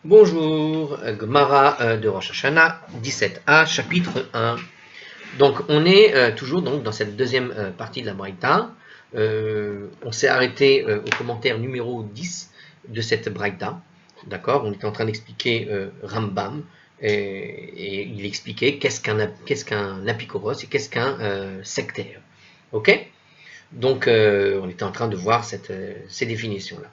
Bonjour, Gemara de Rosh Hashanah, 17a, chapitre 1. Donc on est toujours donc, dans cette deuxième partie de la Braïta. On s'est arrêté au commentaire numéro 10 de cette Braïta. D'accord. On était en train d'expliquer Rambam et il expliquait qu'est-ce qu'un apikoros et qu'est-ce qu'un sectaire. Ok. Donc on était en train de voir ces définitions-là.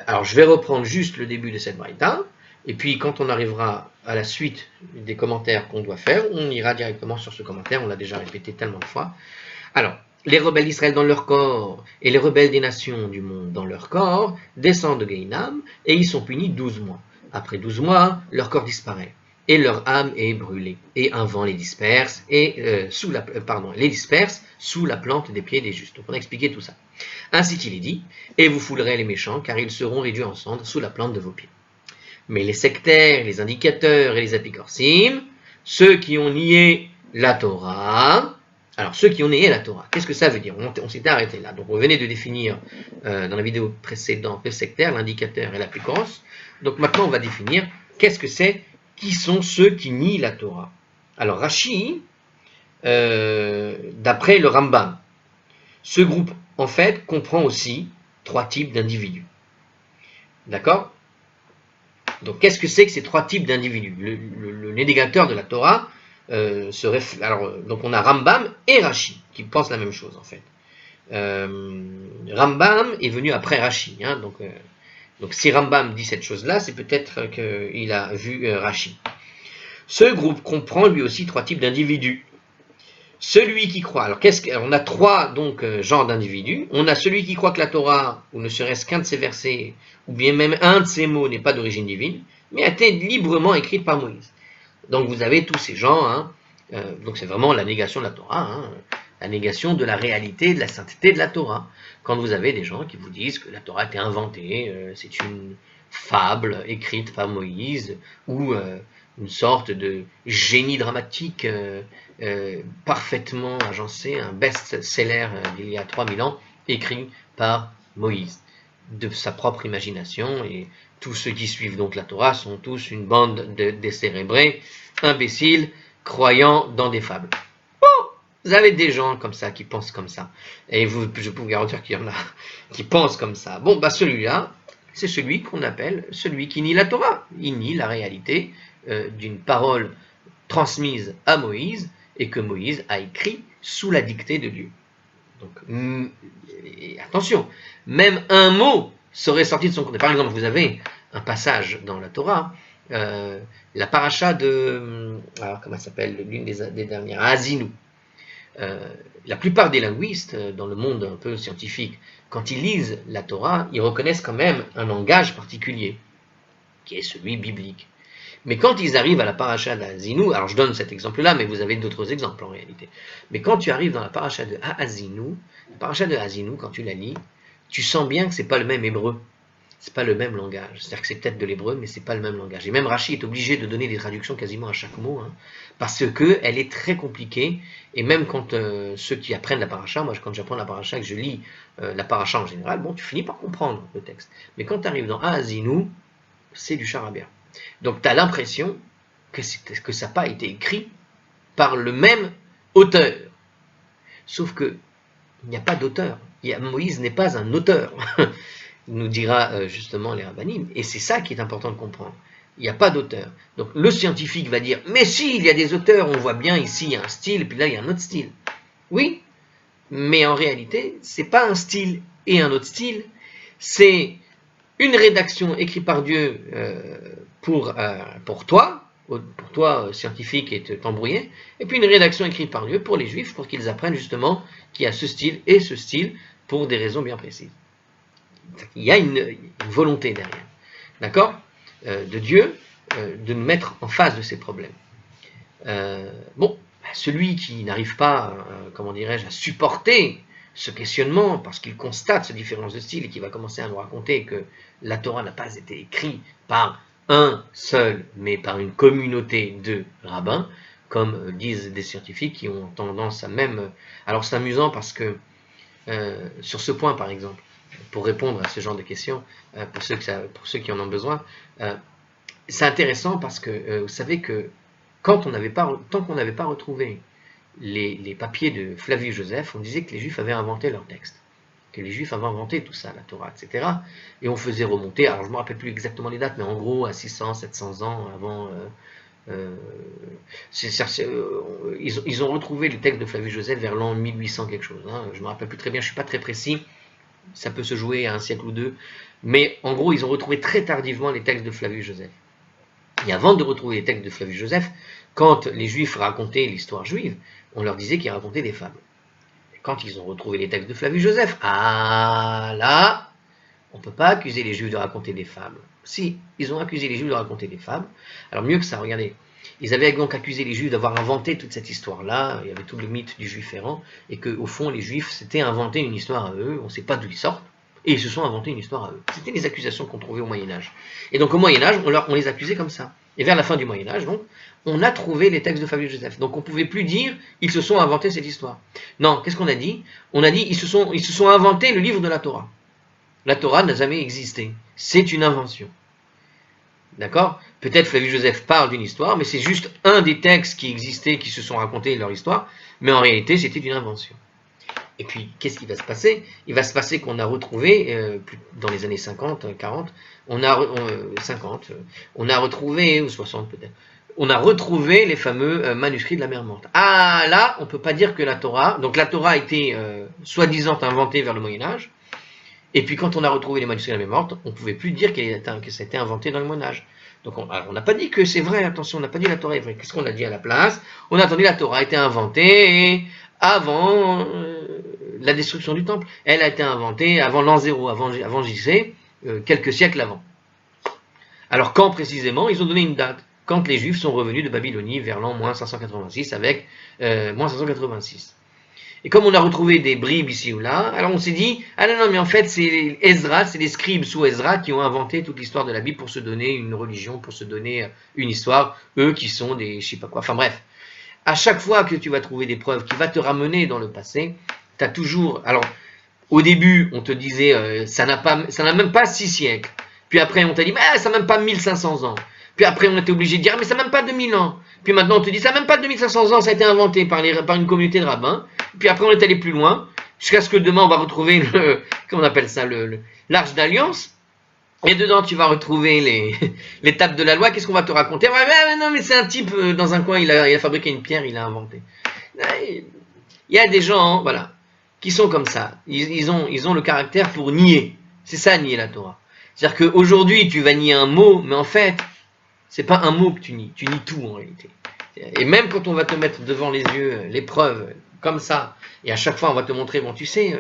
Alors je vais reprendre juste le début de cette braïta, et puis quand on arrivera à la suite des commentaires qu'on doit faire, on ira directement sur ce commentaire, on l'a déjà répété tellement de fois. Alors, les rebelles d'Israël dans leur corps, et les rebelles des nations du monde dans leur corps, descendent de Gaïnam, et ils sont punis 12 mois. Après 12 mois, leur corps disparaît, et leur âme est brûlée, et un vent les disperse, les disperse sous la plante des pieds des justes. Donc on a expliqué tout ça. Ainsi qu'il est dit, et vous foulerez les méchants, car ils seront réduits en cendres sous la plante de vos pieds. Mais les sectaires, les indicateurs et les apicorsim, ceux qui ont nié la Torah, alors ceux qui ont nié la Torah, qu'est-ce que ça veut dire? On s'était arrêté là. Donc on venait de définir dans la vidéo précédente le sectaire, l'indicateur et l'apicoros. Donc maintenant on va définir qu'est-ce que c'est, qui sont ceux qui nient la Torah. Alors Rashi, d'après le Rambam, ce groupe, en fait, comprend aussi 3 types d'individus. D'accord? Donc, qu'est-ce que c'est que ces 3 types d'individus? Le négateur de la Torah donc, on a Rambam et Rashi qui pensent la même chose, en fait. Rambam est venu après Rashi. Hein, donc, si Rambam dit cette chose-là, c'est peut-être qu'il a vu Rashi. Ce groupe comprend lui aussi 3 types d'individus. Celui qui croit, alors on a 3 genres d'individus. On a celui qui croit que la Torah, ou ne serait-ce qu'un de ses versets, ou bien même un de ses mots n'est pas d'origine divine, mais a été librement écrite par Moïse. Donc vous avez tous ces gens, hein, donc c'est vraiment la négation de la Torah, hein, la négation de la réalité, de la sainteté de la Torah. Quand vous avez des gens qui vous disent que la Torah a été inventée, c'est une fable écrite par Moïse, ou une sorte de génie dramatique parfaitement agencé, un best-seller d'il y a 3000 ans, écrit par Moïse, de sa propre imagination, et tous ceux qui suivent donc la Torah sont tous une bande de décérébrés, imbéciles, croyant dans des fables. Bon, vous avez des gens comme ça qui pensent comme ça, et je peux vous garantir qu'il y en a qui pensent comme ça. Bon, bah celui-là, c'est celui qu'on appelle celui qui nie la Torah. Il nie la réalité d'une parole transmise à Moïse et que Moïse a écrit sous la dictée de Dieu. Donc, attention, même un mot serait sorti de son contexte. Par exemple, vous avez un passage dans la Torah, la paracha de, alors comment ça s'appelle, l'une des dernières, Azinu. La plupart des linguistes dans le monde un peu scientifique, quand ils lisent la Torah, ils reconnaissent quand même un langage particulier, qui est celui biblique. Mais quand ils arrivent à la paracha d'Azinu, alors je donne cet exemple-là, mais vous avez d'autres exemples en réalité. Mais quand tu arrives dans la paracha de Azinu, quand tu la lis, tu sens bien que c'est pas le même hébreu, c'est pas le même langage. C'est-à-dire que c'est peut-être de l'hébreu, mais c'est pas le même langage. Et même Rashi est obligé de donner des traductions quasiment à chaque mot, hein, parce que elle est très compliquée. Et même quand ceux qui apprennent la paracha, moi quand j'apprends la paracha et que je lis la paracha en général, bon, tu finis par comprendre le texte. Mais quand tu arrives dans Azinu, c'est du charabia. Donc tu as l'impression que ça n'a pas été écrit par le même auteur. Sauf que il n'y a pas d'auteur. Moïse n'est pas un auteur, nous dira justement les rabbinim. Et c'est ça qui est important de comprendre. Il n'y a pas d'auteur. Donc le scientifique va dire, mais si, il y a des auteurs, on voit bien ici, il y a un style, et puis là, il y a un autre style. Oui, mais en réalité, c'est pas un style et un autre style, c'est une rédaction écrite par Dieu pour toi, scientifique et t'embrouiller, et puis une rédaction écrite par Dieu pour les juifs, pour qu'ils apprennent justement qu'il y a ce style et ce style pour des raisons bien précises. Il y a une volonté derrière, d'accord, de Dieu, de nous mettre en face de ces problèmes. Bon, celui qui n'arrive pas, à supporter ce questionnement, parce qu'il constate cette différence de style et qu'il va commencer à nous raconter que la Torah n'a pas été écrite par un seul, mais par une communauté de rabbins, comme disent des scientifiques qui ont tendance à même... Alors c'est amusant parce que, sur ce point par exemple, pour répondre à ce genre de questions, pour ceux qui en ont besoin. C'est intéressant parce que vous savez que tant qu'on n'avait pas retrouvé les papiers de Flavius Joseph, on disait que les Juifs avaient inventé leur texte, que les Juifs avaient inventé tout ça, la Torah, etc. Et on faisait remonter, alors je ne me rappelle plus exactement les dates, mais en gros à 600, 700 ans avant... ils ont retrouvé le texte de Flavius Joseph vers l'an 1800 quelque chose. Hein. Je ne me rappelle plus très bien, je ne suis pas très précis. Ça peut se jouer à un siècle ou deux. Mais en gros, ils ont retrouvé très tardivement les textes de Flavius Joseph. Et avant de retrouver les textes de Flavius Joseph, quand les Juifs racontaient l'histoire juive, on leur disait qu'ils racontaient des fables. Et quand ils ont retrouvé les textes de Flavius Joseph, ah là, on ne peut pas accuser les Juifs de raconter des fables. Si, ils ont accusé les Juifs de raconter des fables. Alors mieux que ça, regardez. Ils avaient donc accusé les Juifs d'avoir inventé toute cette histoire-là. Il y avait tout le mythe du Juif errant. Et qu'au fond, les Juifs s'étaient inventé une histoire à eux. On ne sait pas d'où ils sortent. Et ils se sont inventés une histoire à eux. C'était les accusations qu'on trouvait au Moyen-Âge. Et donc au Moyen-Âge, on les accusait comme ça. Et vers la fin du Moyen-Âge, donc, on a trouvé les textes de Flavius Joseph. Donc on ne pouvait plus dire ils se sont inventés cette histoire. Non, qu'est-ce qu'on a dit? On a dit ils se sont inventés le livre de la Torah. La Torah n'a jamais existé. C'est une invention. D'accord? Peut-être Flavius Joseph parle d'une histoire, mais c'est juste un des textes qui existaient, qui se sont racontés leur histoire, mais en réalité, c'était une invention. Et puis, qu'est-ce qui va se passer? Il va se passer qu'on a retrouvé, dans les années 50, 40, 50, on a retrouvé, ou 60 peut-être, on a retrouvé les fameux manuscrits de la mer Morte. Ah, là, on ne peut pas dire que la Torah, donc la Torah a été soi-disant inventée vers le Moyen-Âge, et puis quand on a retrouvé les manuscrits de la mer Morte, on ne pouvait plus dire que ça a été inventé dans le Moyen-Âge. Donc on n'a pas dit que c'est vrai, attention, on n'a pas dit que la Torah est vraie. Qu'est-ce qu'on a dit à la place? On a entendu la Torah a été inventée avant la destruction du temple. Elle a été inventée avant l'an 0, avant JC, quelques siècles avant. Alors quand précisément? Ils ont donné une date. Quand les Juifs sont revenus de Babylonie vers l'an moins 586 avec moins 586. Et comme on a retrouvé des bribes ici ou là, alors on s'est dit, ah non, mais en fait, c'est Ezra, c'est les scribes sous Ezra qui ont inventé toute l'histoire de la Bible pour se donner une religion, pour se donner une histoire, eux qui sont des je sais pas quoi. Enfin bref, à chaque fois que tu vas trouver des preuves qui vont te ramener dans le passé, tu as toujours... Alors, au début, on te disait, ça n'a même pas 6 siècles. Puis après, on t'a dit, mais ça n'a même pas 1500 ans. Puis après, on était obligé de dire, mais ça n'a même pas 2000 ans. Puis maintenant, on te dit, ça n'a même pas 2500 ans, ça a été inventé par une communauté de rabbins. Puis après, on est allé plus loin, jusqu'à ce que demain, on va retrouver comment on appelle ça, l'Arche d'Alliance. Et dedans, tu vas retrouver les tables de la loi. Qu'est-ce qu'on va te raconter? Ouais, non, mais c'est un type, dans un coin, il a fabriqué une pierre, il a inventé. Il y a des gens, voilà, qui sont comme ça. Ils ont le caractère pour nier. C'est ça, nier la Torah. C'est-à-dire qu'aujourd'hui, tu vas nier un mot, mais en fait, c'est pas un mot que tu nies tout en réalité. Et même quand on va te mettre devant les yeux les preuves, comme ça, et à chaque fois on va te montrer, bon tu sais,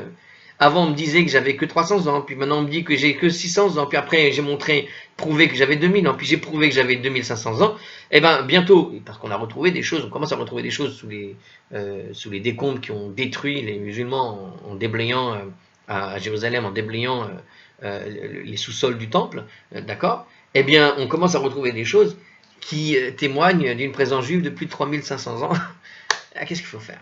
avant on me disait que j'avais que 300 ans, puis maintenant on me dit que j'ai que 600 ans, puis après j'ai prouvé que j'avais 2000 ans, puis j'ai prouvé que j'avais 2500 ans, et bien bientôt, parce qu'on a retrouvé des choses, on commence à retrouver des choses sous les décombres qui ont détruit les musulmans en déblayant à Jérusalem, en déblayant les sous-sols du temple, d'accord? Eh bien, on commence à retrouver des choses qui témoignent d'une présence juive de plus de 3500 ans. Qu'est-ce qu'il faut faire?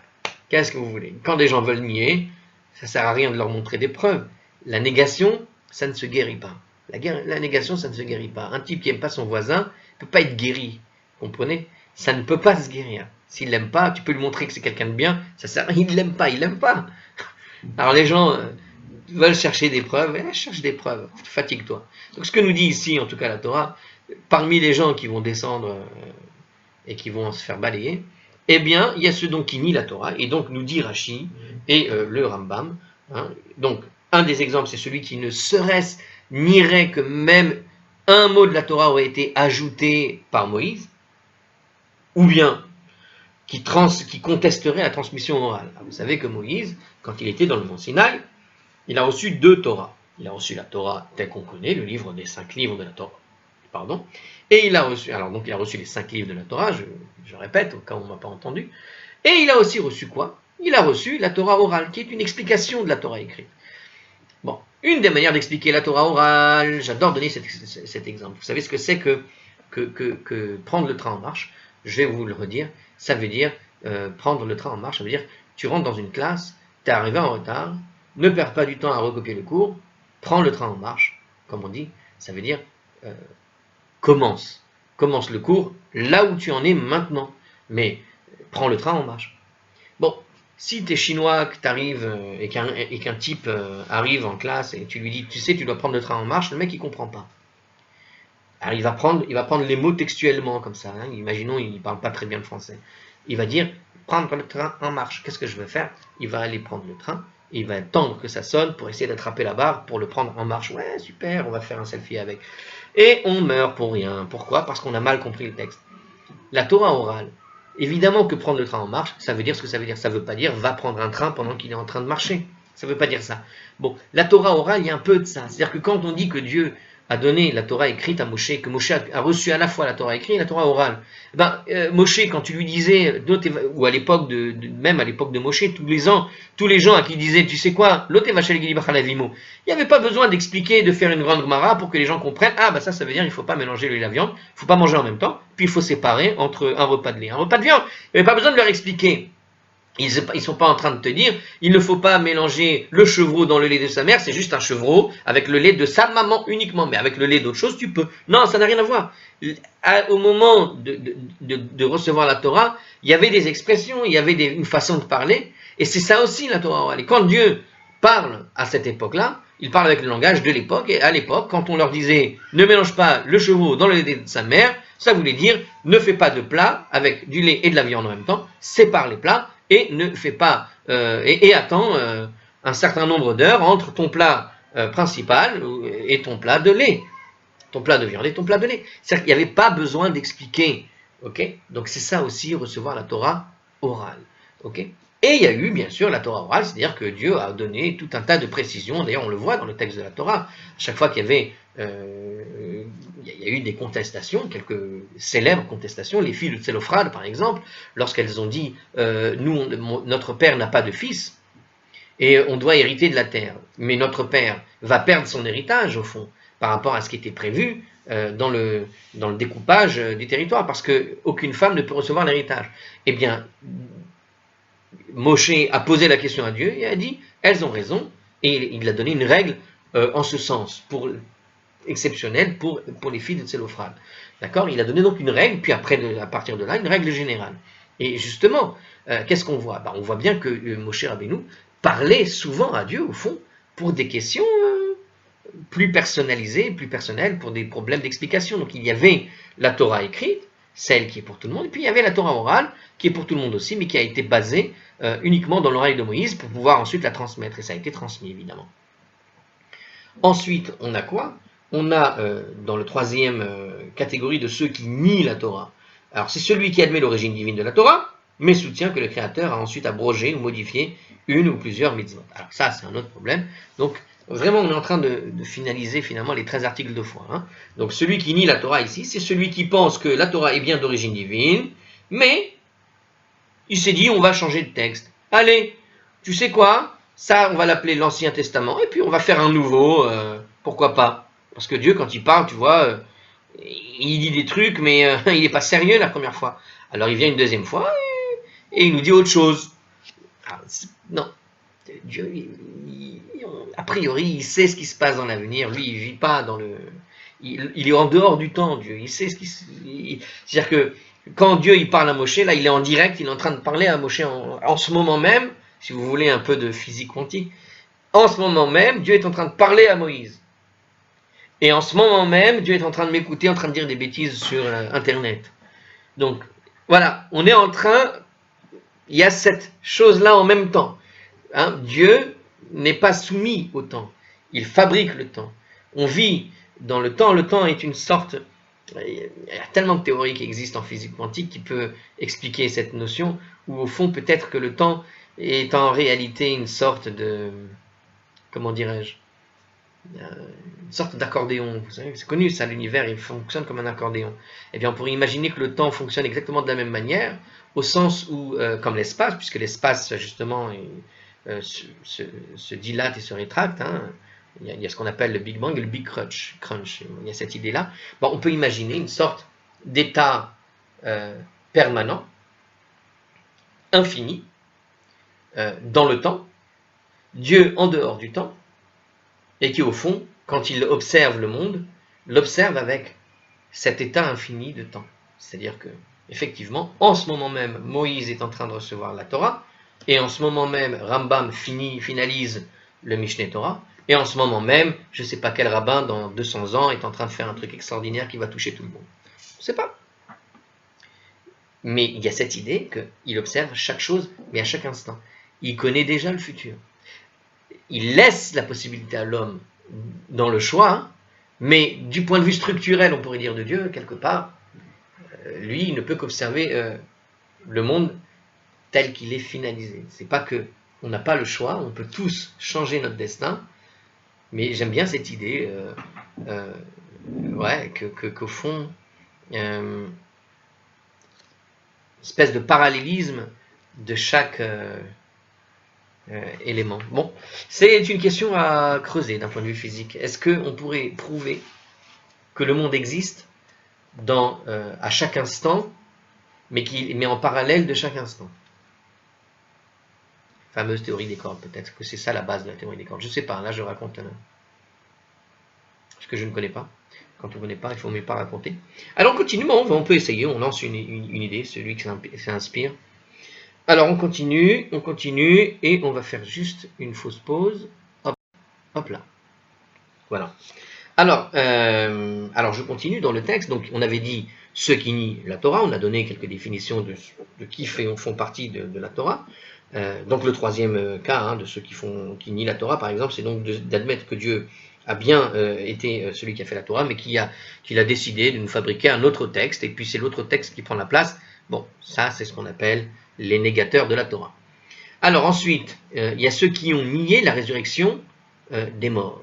Qu'est-ce que vous voulez? Quand des gens veulent nier, ça ne sert à rien de leur montrer des preuves. La négation, ça ne se guérit pas. La négation, ça ne se guérit pas. Un type qui n'aime pas son voisin ne peut pas être guéri. Vous comprenez? Ça ne peut pas se guérir. S'il ne l'aime pas, tu peux lui montrer que c'est quelqu'un de bien, ça sert à rien. Il ne l'aime pas, il ne l'aime pas. Alors les gens veulent chercher des preuves, cherche des preuves, fatigue-toi. Donc ce que nous dit ici, en tout cas la Torah, parmi les gens qui vont descendre et qui vont se faire balayer, eh bien, il y a ceux donc qui nient la Torah, et donc nous dit Rashi et le Rambam. Hein. Donc, un des exemples, c'est celui qui ne serait-ce nierait que même un mot de la Torah aurait été ajouté par Moïse, ou bien qui contesterait la transmission orale. Alors, vous savez que Moïse, quand il était dans le mont Sinaï, il a reçu 2 Torahs. Il a reçu la Torah telle qu'on connaît, le livre des 5 livres de la Torah. Pardon. Et il a reçu, il a reçu les 5 livres de la Torah, je répète, au cas où on ne m'a pas entendu. Et il a aussi reçu quoi? Il a reçu la Torah orale, qui est une explication de la Torah écrite. Bon, une des manières d'expliquer la Torah orale, j'adore donner cet exemple. Vous savez ce que c'est que prendre le train en marche? Je vais vous le redire. Ça veut dire, prendre le train en marche, ça veut dire, tu rentres dans une classe, tu es arrivé en retard, ne perds pas du temps à recopier le cours, prends le train en marche, comme on dit, ça veut dire commence le cours là où tu en es maintenant, mais prends le train en marche. Bon, si tu es chinois, que tu arrives et qu'un type arrive en classe et tu lui dis, tu sais, tu dois prendre le train en marche, le mec il comprend pas. Alors il va prendre les mots textuellement comme ça, hein. Imaginons, il ne parle pas très bien le français. Il va dire, prendre le train en marche, qu'est-ce que je vais faire? Il va aller prendre le train, et il va attendre que ça sonne pour essayer d'attraper la barre pour le prendre en marche. Ouais, super, on va faire un selfie avec. Et on meurt pour rien. Pourquoi? Parce qu'on a mal compris le texte. La Torah orale, évidemment que prendre le train en marche, ça veut dire ce que ça veut dire. Ça ne veut pas dire va prendre un train pendant qu'il est en train de marcher. Ça ne veut pas dire ça. Bon, la Torah orale, il y a un peu de ça. C'est-à-dire que quand on dit que Dieu a donné la Torah écrite à Moshe, que Moshe a reçu à la fois la Torah écrite et la Torah orale. Moshe, quand tu lui disais, ou à l'époque même à l'époque de Moshe, tous les gens à qui disaient, tu sais quoi, il n'y avait pas besoin d'expliquer, de faire une grande gemara pour que les gens comprennent, ça veut dire il ne faut pas mélanger l'huile et la viande, il ne faut pas manger en même temps, puis il faut séparer entre un repas de lait et un repas de viande. Il n'y avait pas besoin de leur expliquer. Ils ne sont pas en train de te dire, il ne faut pas mélanger le chevreau dans le lait de sa mère, c'est juste un chevreau avec le lait de sa maman uniquement, mais avec le lait d'autre chose, tu peux. Non, ça n'a rien à voir. Au moment de recevoir la Torah, il y avait des expressions, il y avait une façon de parler, et c'est ça aussi la Torah orale. Et quand Dieu parle à cette époque-là, il parle avec le langage de l'époque, et à l'époque, quand on leur disait, ne mélange pas le chevreau dans le lait de sa mère, ça voulait dire, ne fais pas de plat avec du lait et de la viande en même temps, sépare les plats, et ne fais pas et attends un certain nombre d'heures entre ton plat principal et ton plat de lait, ton plat de viande et ton plat de lait. C'est-à-dire qu'il n'y avait pas besoin d'expliquer, ok? Donc c'est ça aussi recevoir la Torah orale, ok? Et il y a eu bien sûr la Torah orale, c'est-à-dire que Dieu a donné tout un tas de précisions. D'ailleurs on le voit dans le texte de la Torah. À chaque fois qu'il y avait il y a eu des contestations, quelques célèbres contestations, les filles de Tselophrad par exemple, lorsqu'elles ont dit notre père n'a pas de fils et on doit hériter de la terre, mais notre père va perdre son héritage au fond par rapport à ce qui était prévu dans le découpage du territoire, parce qu'aucune femme ne peut recevoir l'héritage. Eh bien, Moshe a posé la question à Dieu et a dit elles ont raison, et il a donné une règle en ce sens exceptionnelle pour les filles de Tselophrad. D'accord? Il a donné donc une règle, puis après, à partir de là, une règle générale. Et justement, qu'est-ce qu'on voit? On voit bien que Moshe Rabbeinu parlait souvent à Dieu, au fond, pour des questions plus personnalisées, plus personnelles, pour des problèmes d'explication. Donc il y avait la Torah écrite, celle qui est pour tout le monde, et puis il y avait la Torah orale, qui est pour tout le monde aussi, mais qui a été basée uniquement dans l'oreille de Moïse pour pouvoir ensuite la transmettre. Et ça a été transmis, évidemment. Ensuite, on a quoi? On a dans le troisième catégorie de ceux qui nient la Torah. Alors c'est celui qui admet l'origine divine de la Torah, mais soutient que le Créateur a ensuite abrogé ou modifié une ou plusieurs mitzvot. Alors ça, c'est un autre problème. Donc vraiment, on est en train de finaliser finalement les 13 articles de foi. Hein. Donc celui qui nie la Torah ici, c'est celui qui pense que la Torah est bien d'origine divine, mais il s'est dit on va changer de texte. Allez, tu sais quoi? Ça, on va l'appeler l'Ancien Testament, et puis on va faire un nouveau, pourquoi pas? Parce que Dieu, quand il parle, tu vois, il dit des trucs, mais il n'est pas sérieux la première fois. Alors il vient une deuxième fois, et il nous dit autre chose. Alors, non, Dieu, a priori, il sait ce qui se passe dans l'avenir. Lui, il ne vit pas dans le... Il est en dehors du temps, Dieu. Il sait ce qui... C'est-à-dire que quand Dieu il parle à Moshe, là, il est en direct, il est en train de parler à Moshe en ce moment même, si vous voulez un peu de physique quantique, en ce moment même, Dieu est en train de parler à Moïse. Et en ce moment même, Dieu est en train de m'écouter, en train de dire des bêtises sur Internet. Donc, voilà, on est en train... Il y a cette chose-là en même temps. Hein, Dieu n'est pas soumis au temps. Il fabrique le temps. On vit dans le temps. Le temps est une sorte... Il y a tellement de théories qui existent en physique quantique qui peuvent expliquer cette notion, où au fond, peut-être que le temps est en réalité une sorte de... Comment dirais-je? Une sorte d'accordéon. Vous savez, c'est connu ça, l'univers, il fonctionne comme un accordéon. Eh bien, on pourrait imaginer que le temps fonctionne exactement de la même manière, au sens où, comme l'espace, puisque l'espace, justement, se dilate et se rétracte, hein, il y a ce qu'on appelle le Big Bang et le Big Crunch. Il y a cette idée-là. Bon, on peut imaginer une sorte d'état permanent, infini, dans le temps, Dieu en dehors du temps, et qui au fond, quand il observe le monde, l'observe avec cet état infini de temps. C'est-à-dire que, effectivement, en ce moment même, Moïse est en train de recevoir la Torah, et en ce moment même, Rambam finalise le Mishneh Torah, et en ce moment même, je ne sais pas quel rabbin dans 200 ans est en train de faire un truc extraordinaire qui va toucher tout le monde. Je ne sais pas. Mais il y a cette idée qu'il observe chaque chose, mais à chaque instant. Il connaît déjà le futur. Il laisse la possibilité à l'homme dans le choix, mais du point de vue structurel, on pourrait dire de Dieu, quelque part, lui, il ne peut qu'observer le monde tel qu'il est finalisé. C'est pas que on n'a pas le choix, on peut tous changer notre destin, mais j'aime bien cette idée, qu'au fond, espèce de parallélisme de chaque élément. Bon, c'est une question à creuser d'un point de vue physique. Est-ce qu'on pourrait prouver que le monde existe à chaque instant, mais en parallèle de chaque instant? Fameuse théorie des cordes, peut-être que c'est ça la base de la théorie des cordes. Je ne sais pas, là je raconte ce que je ne connais pas. Quand on ne connaît pas, il ne faut même pas raconter. Alors on continue, on peut essayer, on lance une idée, celui qui s'inspire. Alors on continue, et on va faire juste une fausse pause. Hop là. Voilà. Alors je continue dans le texte. Donc on avait dit ceux qui nient la Torah, on a donné quelques définitions de qui font partie de la Torah. Donc le troisième cas de ceux qui nient la Torah, par exemple, c'est donc d'admettre que Dieu a bien été celui qui a fait la Torah, mais qu'il a décidé de nous fabriquer un autre texte, et puis c'est l'autre texte qui prend la place. Bon, ça c'est ce qu'on appelle les négateurs de la Torah. Alors ensuite, il y a ceux qui ont nié la résurrection des morts,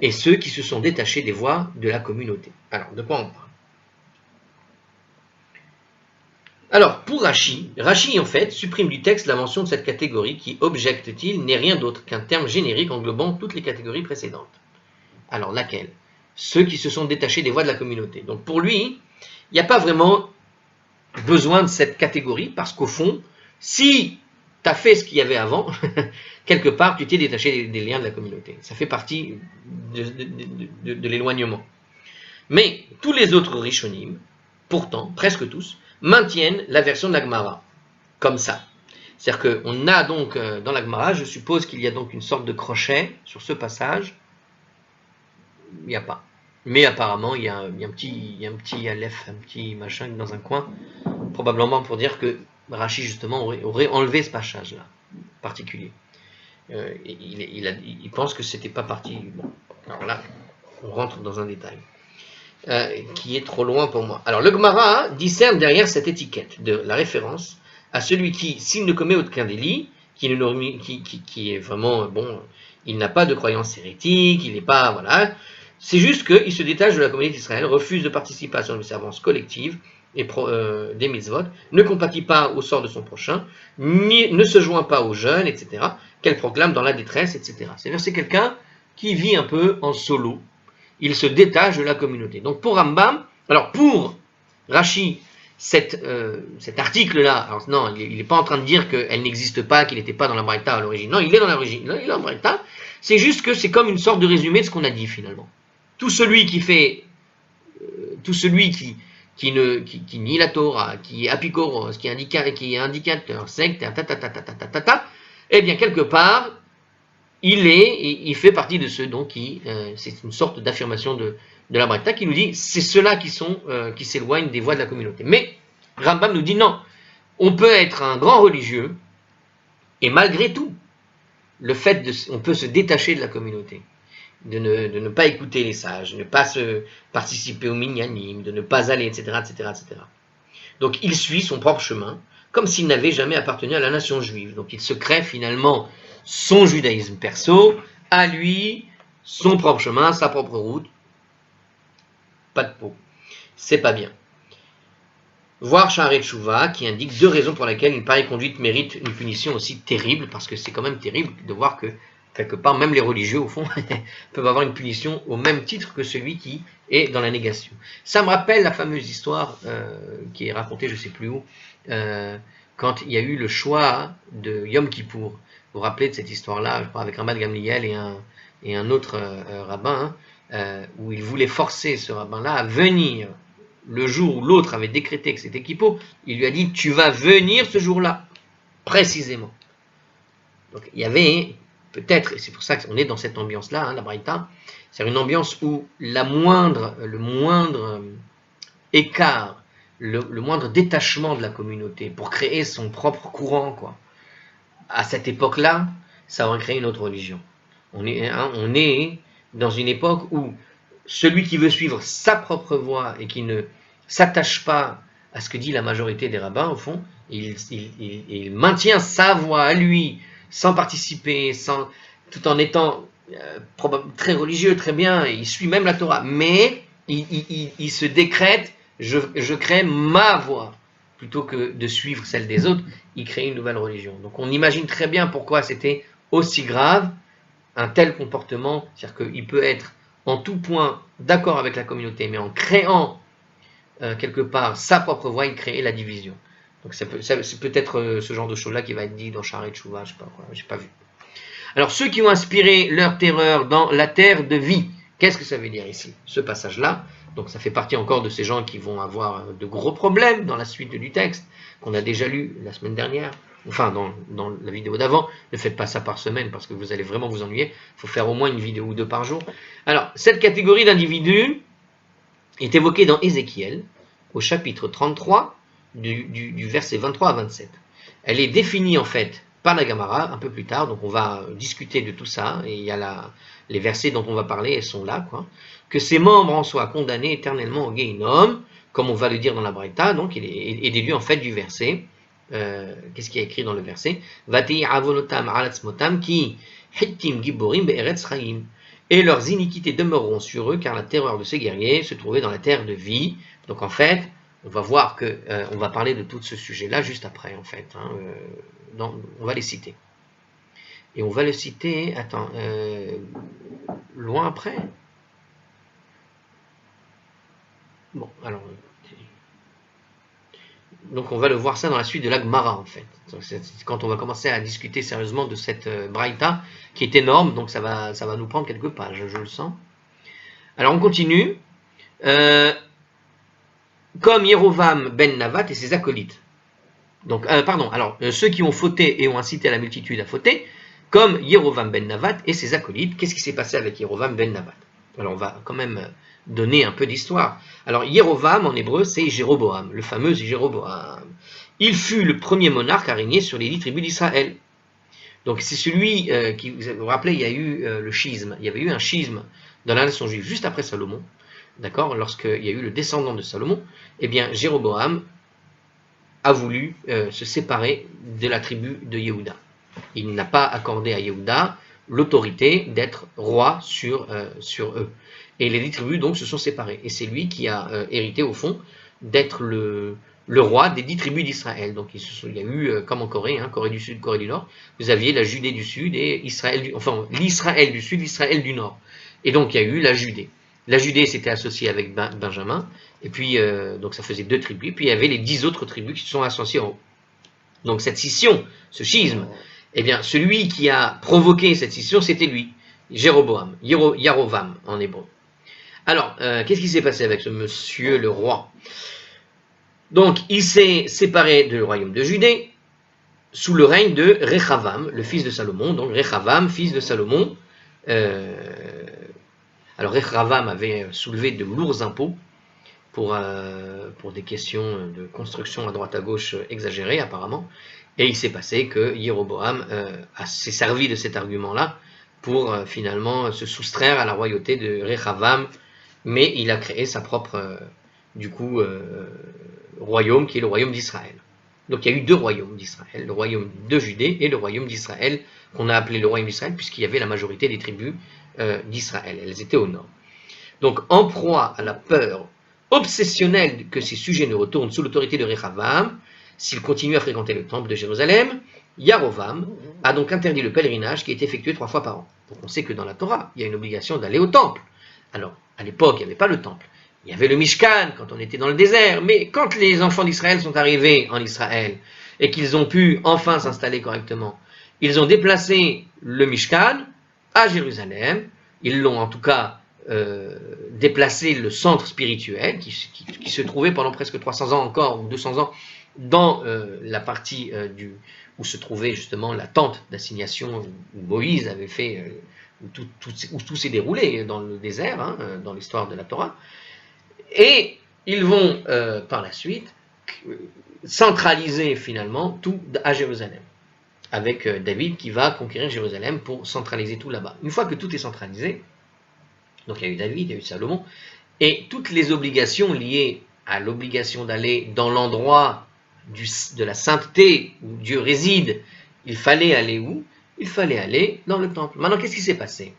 et ceux qui se sont détachés des voies de la communauté. Alors, de quoi on parle? Alors, pour Rashi, en fait, supprime du texte la mention de cette catégorie qui, objecte-t-il, n'est rien d'autre qu'un terme générique englobant toutes les catégories précédentes. Alors, laquelle? Ceux qui se sont détachés des voies de la communauté. Donc, pour lui, il n'y a pas vraiment besoin de cette catégorie, parce qu'au fond, si tu as fait ce qu'il y avait avant, quelque part, tu t'es détaché des liens de la communauté. Ça fait partie de l'éloignement. Mais tous les autres Rishonim, pourtant, presque tous, maintiennent la version de la Gemara, comme ça. C'est-à-dire qu'on a donc, dans la Gemara, je suppose qu'il y a donc une sorte de crochet sur ce passage. Il n'y a pas. Mais apparemment, il y a un petit aleph, un petit machin dans un coin, probablement pour dire que Rashi, justement, aurait enlevé ce passage-là, particulier. Il pense que c'était pas parti. Bon, alors là, on rentre dans un détail qui est trop loin pour moi. Alors, le Gemara discerne derrière cette étiquette de la référence à celui qui, s'il ne commet aucun délit, qui est vraiment, bon, il n'a pas de croyance hérétique, il n'est pas, voilà, c'est juste qu'il se détache de la communauté d'Israël, refuse de participer à son observance collective et des mitzvot, ne compatit pas au sort de son prochain, ne se joint pas aux jeunes, etc., qu'elle proclame dans la détresse, etc. C'est-à-dire c'est quelqu'un qui vit un peu en solo, il se détache de la communauté. Donc pour Rambam, alors pour Rashi, cet article-là, alors non, il n'est pas en train de dire qu'elle n'existe pas, qu'il n'était pas dans la Braïta à l'origine. Non, il est dans l'origine, il est dans la Braïta. C'est juste que c'est comme une sorte de résumé de ce qu'on a dit finalement. Tout celui qui nie la Torah, qui est apikoros, qui est indicateur, sectaire, eh bien quelque part, il fait partie de ceux donc c'est une sorte d'affirmation de la Braïta qui nous dit c'est ceux-là qui s'éloignent des voies de la communauté. Mais Rambam nous dit non, on peut être un grand religieux et malgré tout, on peut se détacher de la communauté, de ne pas écouter les sages, de ne pas participer au minyanim, de ne pas aller, etc., etc., etc. Donc il suit son propre chemin, comme s'il n'avait jamais appartenu à la nation juive. Donc il se crée finalement son judaïsme perso, à lui, son propre chemin, sa propre route. Pas de peau. C'est pas bien. Voir Sha'arei Teshuvah qui indique deux raisons pour lesquelles une pareille conduite mérite une punition aussi terrible, parce que c'est quand même terrible de voir que, quelque part, même les religieux, au fond, peuvent avoir une punition au même titre que celui qui est dans la négation. Ça me rappelle la fameuse histoire qui est racontée, je ne sais plus où, quand il y a eu le choix de Yom Kippour. Vous vous rappelez de cette histoire-là, je crois, avec Ramat Gamliel et un autre rabbin, où il voulait forcer ce rabbin-là à venir le jour où l'autre avait décrété que c'était Kippour. Il lui a dit, tu vas venir ce jour-là, précisément. Donc il y avait peut-être, et c'est pour ça qu'on est dans cette ambiance-là, la Braïta, c'est une ambiance où le moindre écart, le moindre détachement de la communauté pour créer son propre courant, quoi. À cette époque-là, ça aurait créé une autre religion. On est dans une époque où celui qui veut suivre sa propre voie et qui ne s'attache pas à ce que dit la majorité des rabbins, au fond, il maintient sa voie à lui, sans participer, tout en étant très religieux, très bien, il suit même la Torah, mais il se décrète, je crée ma voie, plutôt que de suivre celle des autres, il crée une nouvelle religion. Donc on imagine très bien pourquoi c'était aussi grave, un tel comportement, c'est-à-dire qu'il peut être en tout point d'accord avec la communauté, mais en créant quelque part sa propre voie, il crée la division. Donc c'est peut-être ce genre de choses-là qui va être dit dans Shaarei Teshuvah, je sais pas quoi, j'ai pas vu. Alors ceux qui ont inspiré leur terreur dans la terre de vie, qu'est-ce que ça veut dire ici, ce passage-là? Donc ça fait partie encore de ces gens qui vont avoir de gros problèmes dans la suite du texte, qu'on a déjà lu la semaine dernière, enfin dans la vidéo d'avant. Ne faites pas ça par semaine parce que vous allez vraiment vous ennuyer, il faut faire au moins une vidéo ou deux par jour. Alors cette catégorie d'individus est évoquée dans Ézéchiel, au chapitre 33, du verset 23 à 27. Elle est définie en fait par la Gemara un peu plus tard, donc on va discuter de tout ça, et il y a les versets dont on va parler, elles sont là, quoi. Que ses membres en soient condamnés éternellement au Gehinnom, comme on va le dire dans la Braïta, donc il est déduit en fait du verset. Qu'est-ce qu'il y a écrit dans le verset? Vatei avonotam alatzmotam ki hittim giborim be'eretz chaim. Et leurs iniquités demeureront sur eux, car la terreur de ces guerriers se trouvait dans la terre de vie. Donc en fait, on va voir que on va parler de tout ce sujet-là juste après, en fait. On va les citer. Et on va le citer, loin après. Bon, alors, donc on va le voir ça dans la suite de la Gemara, en fait. C'est quand on va commencer à discuter sérieusement de cette Braïta, qui est énorme, donc ça va nous prendre quelques pages, je le sens. Alors on continue. Comme Yerovam ben Navat et ses acolytes. Donc, ceux qui ont fauté et ont incité la multitude à fauter, comme Yerovam ben Navat et ses acolytes. Qu'est-ce qui s'est passé avec Yerovam ben Navat? Alors, on va quand même donner un peu d'histoire. Alors, Yerovam, en hébreu, c'est Jéroboam, le fameux Jéroboam. Il fut le premier monarque à régner sur les 10 tribus d'Israël. Donc, c'est celui qui, vous vous rappelez, il y a eu le schisme. Il y avait eu un schisme dans la nation juive juste après Salomon. D'accord, lorsqu'il y a eu le descendant de Salomon, eh bien, Jéroboam a voulu se séparer de la tribu de Yehuda. Il n'a pas accordé à Yehuda l'autorité d'être roi sur eux. Et les 10 tribus donc se sont séparées. Et c'est lui qui a hérité au fond d'être le roi des 10 tribus d'Israël. Donc il y a eu, comme en Corée, Corée du Sud, Corée du Nord, vous aviez la Judée du Sud et l'Israël du Sud, l'Israël du Nord. Et donc il y a eu la Judée. La Judée s'était associée avec Benjamin, et puis donc ça faisait 2 tribus, puis il y avait les 10 autres tribus qui se sont associées en haut. Donc cette scission, ce schisme, eh bien celui qui a provoqué cette scission, c'était lui, Jéroboam, Yarovam en hébreu. Alors, qu'est-ce qui s'est passé avec ce monsieur le roi? Donc il s'est séparé du royaume de Judée, sous le règne de Rechavam, le fils de Salomon, donc Rechavam, fils de Salomon. Alors Rechavam avait soulevé de lourds impôts pour des questions de construction à droite à gauche exagérées apparemment, et il s'est passé que Jéroboam s'est servi de cet argument-là pour finalement se soustraire à la royauté de Rechavam, mais il a créé sa propre royaume qui est le royaume d'Israël. Donc il y a eu 2 royaumes d'Israël, le royaume de Judée et le royaume d'Israël, qu'on a appelé le royaume d'Israël puisqu'il y avait la majorité des tribus d'Israël, elles étaient au nord. Donc en proie à la peur obsessionnelle que ces sujets ne retournent sous l'autorité de Rechavam, s'ils continuent à fréquenter le temple de Jérusalem, Yarovam a donc interdit le pèlerinage qui est effectué 3 fois par an. Donc on sait que dans la Torah, il y a une obligation d'aller au temple. Alors, à l'époque, il n'y avait pas le temple. Il y avait le Mishkan quand on était dans le désert, mais quand les enfants d'Israël sont arrivés en Israël et qu'ils ont pu enfin s'installer correctement, ils ont déplacé le Mishkan à Jérusalem. Ils l'ont en tout cas déplacé le centre spirituel qui se trouvait pendant presque 300 ans encore, ou 200 ans, dans la partie où se trouvait justement la tente d'assignation où Moïse avait fait, où tout s'est déroulé dans le désert, hein, dans l'histoire de la Torah. Et ils vont par la suite centraliser finalement tout à Jérusalem, avec David qui va conquérir Jérusalem pour centraliser tout là-bas. Une fois que tout est centralisé, donc il y a eu David, il y a eu Salomon, et toutes les obligations liées à l'obligation d'aller dans l'endroit de la sainteté où Dieu réside, il fallait aller où? Il fallait aller dans le temple. Maintenant, qu'est-ce qui s'est passé?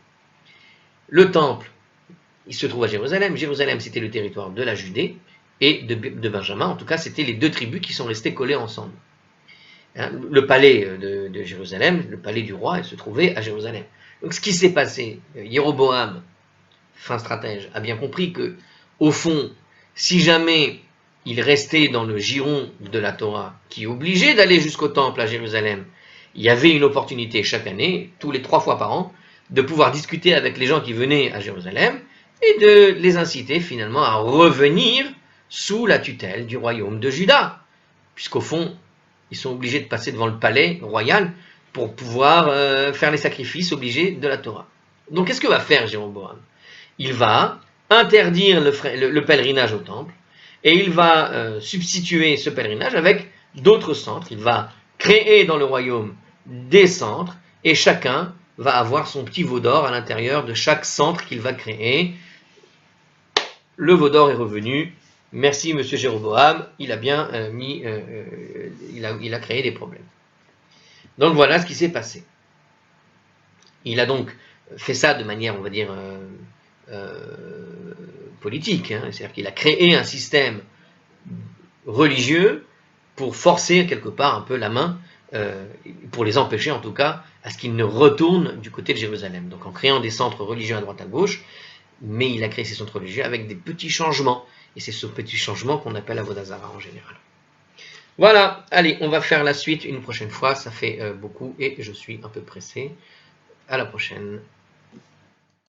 Le temple, il se trouve à Jérusalem. Jérusalem, c'était le territoire de la Judée et de Benjamin. En tout cas, c'était les deux tribus qui sont restées collées ensemble. Hein, le palais de Jérusalem, le palais du roi, il se trouvait à Jérusalem. Donc, ce qui s'est passé, Jéroboam, fin stratège, a bien compris que, au fond, si jamais il restait dans le giron de la Torah, qui obligeait d'aller jusqu'au temple à Jérusalem, il y avait une opportunité chaque année, tous les 3 fois par an, de pouvoir discuter avec les gens qui venaient à Jérusalem et de les inciter finalement à revenir sous la tutelle du royaume de Juda, puisqu'au fond, ils sont obligés de passer devant le palais royal pour pouvoir faire les sacrifices obligés de la Torah. Donc qu'est-ce que va faire Jéroboam? Il va interdire le pèlerinage au temple, et il va substituer ce pèlerinage avec d'autres centres. Il va créer dans le royaume des centres, et chacun va avoir son petit veau d'or à l'intérieur de chaque centre qu'il va créer. Le veau d'or est revenu. Merci monsieur Jéroboam, il a bien il a créé des problèmes. Donc voilà ce qui s'est passé. Il a donc fait ça de manière, on va dire, politique, hein. C'est-à-dire qu'il a créé un système religieux pour forcer quelque part un peu la main, pour les empêcher en tout cas, à ce qu'ils ne retournent du côté de Jérusalem. Donc en créant des centres religieux à droite à gauche, mais il a créé ces centres religieux avec des petits changements, et c'est ce petit changement qu'on appelle Avodah Zarah en général. Voilà, allez, on va faire la suite une prochaine fois, ça fait beaucoup, et je suis un peu pressé. À la prochaine.